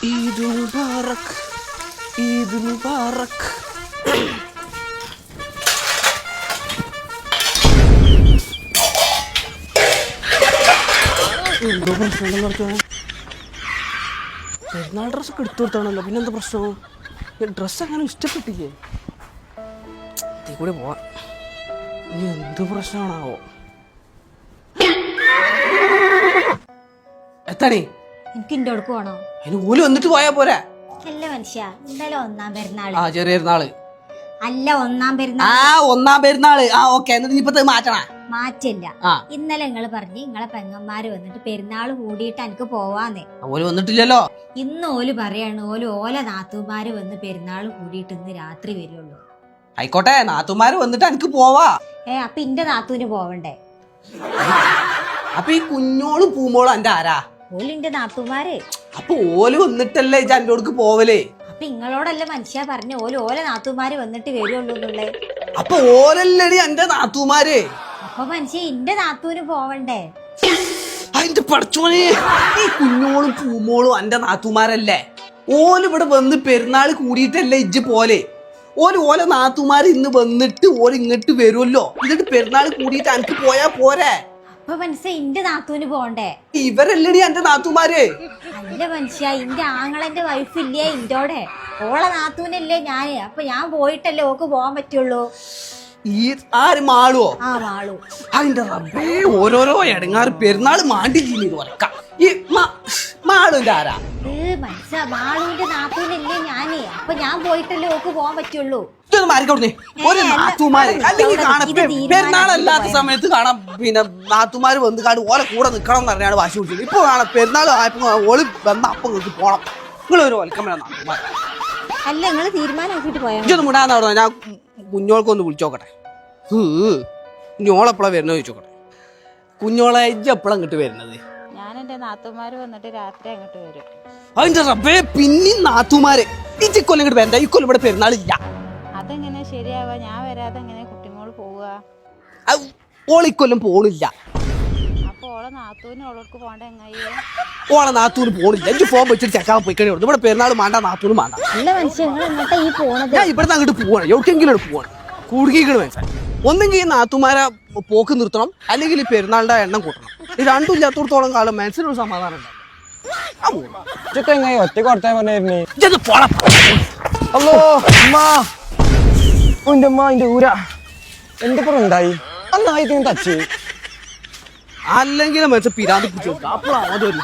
ഈദ് മുബാറക്, ഈദ് മുബാറക്. എന്തോ പ്രശ്നം നടത്തുക. പെരുന്നാൾ ഡ്രസ്സൊക്കെ എടുത്തു കൊടുത്താണല്ലോ, പിന്നെന്താ പ്രശ്നം? ഡ്രസ്സ് അങ്ങനെ ഇഷ്ടപ്പെട്ടില്ലേ? തീ കൂടെ പോവാം. ഇനി എന്ത് പ്രശ്നമാണാവോ? എത്താണേ എനിക്ക് ഇന്റെ അടുക്ക് പോണോ? അതിന് ഓല് വന്നിട്ട് പോയാ പോരാ? അല്ല മനുഷ്യ, ഇന്നലെ ഒന്നാം പെരുന്നാള്. ആ ചെറിയ പെരുന്നാള് അല്ല ഒന്നാം പെരുന്നാൾ. ആ ഒന്നാം പെരുന്നാള്. ആ ഓക്കെ. എന്നിട്ട് ഇപ്പത്തെ മാറ്റണ മാറ്റില്ല. ഇന്നലെ നിങ്ങള് പറഞ്ഞ് നിങ്ങളെ പെങ്ങന്മാര് വന്നിട്ട് പെരുന്നാള് കൂടിയിട്ട് എനിക്ക് പോവാന്ന്. ഓല് വന്നിട്ടില്ലല്ലോ. ഇന്ന് ഓല് പറയാണ് ഓല നാത്തൂമാര് വന്ന് പെരുന്നാള് കൂടിയിട്ട് ഇന്ന് രാത്രി വരുള്ളൂ. ആയിക്കോട്ടെ, നാത്തുമാര് വന്നിട്ട് എനിക്ക് പോവാ. അപ്പൊ ഇന്റെ നാത്തൂന് പോവണ്ടേ? അപ്പൊ ഈ കുഞ്ഞോളും പൂമോളും എന്റെ ആരാ? ഓലിന്റെ നാത്തൂമാര്. അപ്പൊ ഓല് വന്നിട്ടല്ലേ ഇജ്ജ് എന്റെ അടുക്ക് പോവലേ? അപ്പൊ ഇങ്ങളോടല്ലേ മനുഷ്യ പറഞ്ഞ ഓല നാത്തൂമാര് വന്നിട്ട് വരുള്ളൂ എന്നുള്ളേ. അപ്പൊ ഓലല്ലടി എന്റെ നാത്തൂമാര്. അപ്പൊ മനുഷ്യ ഇന്റെ നാത്തൂന് പോവണ്ടേ? അതിന്റെ പഠിച്ചോനെ, ഈ കുഞ്ഞോളും പൂമോളും എന്റെ നാത്തുമാരല്ലേ? ഓല് ഇവിടെ വന്ന് പെരുന്നാള് കൂടിയിട്ടല്ലേ ഇജ്ജ് പോലെ? ഓല നാത്തുമാര് ഇന്ന് വന്നിട്ട് ഓല് ഇങ്ങോട്ട് വരുമല്ലോ. എന്നിട്ട് പെരുന്നാള് കൂടിയിട്ട് എനിക്ക് പോയാ പോരെ? അപ്പൊ മനുഷ്യ ഇന്റെ നാത്തൂന് പോണ്ടേ? ഇവരല്ലടി എന്റെ നാത്തുമാര്. അല്ല മനുഷ്യ, ഇന്റെ ആങ്ങളന്റെ വൈഫ് ഇല്ലേ ഇന്റോടെ? ഓളെ നാത്തൂനല്ലേ ഞാന്. അപ്പൊ ഞാൻ പോയിട്ടല്ലേ ഓക്ക് പോവാൻ പറ്റുള്ളൂ. ഈ ആര് മാളുവോ? ആ മാളു. അതിന്റെ റബ്ബേ, ഓരോരോ ഇടങ്ങാറ് പെരുന്നാള് മാണ്ടി ചെയ്ത് വരക്ക. ഈ മാളുന്റെ ആരാ? മനുഷ്യ, മാളുവിന്റെ നാത്തൂനല്ലേ ഞാന്. അപ്പൊ ഞാൻ പോയിട്ടല്ലേ ഓക്ക് പോവാൻ പറ്റുള്ളൂ. ഒരു നാത്തുമാര് അല്ലെങ്കിൽ കാണാം പെരുന്നാളല്ലാത്ത സമയത്ത് കാണാം. പിന്നെ നാത്തുമാര് വന്ന് കാണും ഓലെ കൂടെ നിക്കണം എന്ന് പറഞ്ഞാണ് വാശി പിടിച്ചത്. ഇപ്പൊ കാണാം പെരുന്നാൾ ആയപ്പോ ഓള് വന്ന അപ്പം നിങ്ങൾക്ക് പോണം. നിങ്ങളൊരു വൽക്കമേ നാത്തുമാർ. അല്ല നിങ്ങള് തീരുമാനമാക്കിട്ട് പോയാ ഇതൊന്നും മുടാന്ന് പറഞ്ഞാൽ ഞാൻ കുഞ്ഞോൾക്കൊന്ന് വിളിച്ചോക്കട്ടെ. കുഞ്ഞോളെപ്പോഴാ വരുന്നത് ചോദിച്ചോക്കട്ടെ. കുഞ്ഞോളെ ഇജ്ജ് എപ്പോഴാ ഇങ്ങോട്ട് വരുന്നത്? ഞാൻ എന്റെ നാത്തുമാര് വന്നിട്ട് രാത്രി അങ്ങോട്ട് വരും. അതിന്റെ റബ്ബേ, പിന്നെ നാത്തുമാര് ഇക്കൊല്ലം ഇങ്ങോട്ട് വരണ്ട. ഇക്കൊല്ലം ഇവിടെ പെരുന്നാളില്ല. അതെങ്ങനെ ശരിയാവാ? ഞാൻ വരാതെ എങ്ങനെ കുട്ടിമോള് പോവുക? ഓളിക്കൊല്ലം പോണില്ല. അപ്പൊ ഓളെ നാത്തൂന് ഓളോർക്ക് പോണ്ട എങ്ങായി? ഓളെ നാത്തൂന് പോണില്ല. എനിക്ക് ഫോൺ വെച്ചിട്ട് ചെക്കാൻ പോയിക്കണേ. ഇവിടെ പെരുന്നാൾ മാണ്ട, നാത്തൂന് മാണ്ട. നല്ല മനുഷ്യ, നിങ്ങൾ എങ്ങോട്ടാ ഈ പോണത്? ഞാൻ ഇവിടെ അങ്ങോട്ട് പോവാണ്. എവിടെയെങ്കിലും പോവാണ്. കൂടുതൽ മനസ്സിലായി. ഒന്നെങ്കിൽ ഈ നാത്തുമാരെ പോക്ക് നിർത്തണം, അല്ലെങ്കിൽ ഈ പെരുന്നാളിന്റെ എണ്ണം കൂട്ടണം. ഈ രണ്ടും ഇല്ലാത്തോടത്തോളം കാലം മനസ്സിനൊരു സമാധാനം ഉണ്ടാവും. ഒറ്റ കൊടുത്താ പറഞ്ഞിരുന്നേ. അല്ലോ എന്റെ അമ്മ എന്റെ ഊര എന്തിപ്പോ ഉണ്ടായി അന്നായി തച്ച്. അല്ലെങ്കിൽ മനസ്സിൽ പിരാന്തി പിടിച്ചു. അപ്പോഴാണ് അതൊരു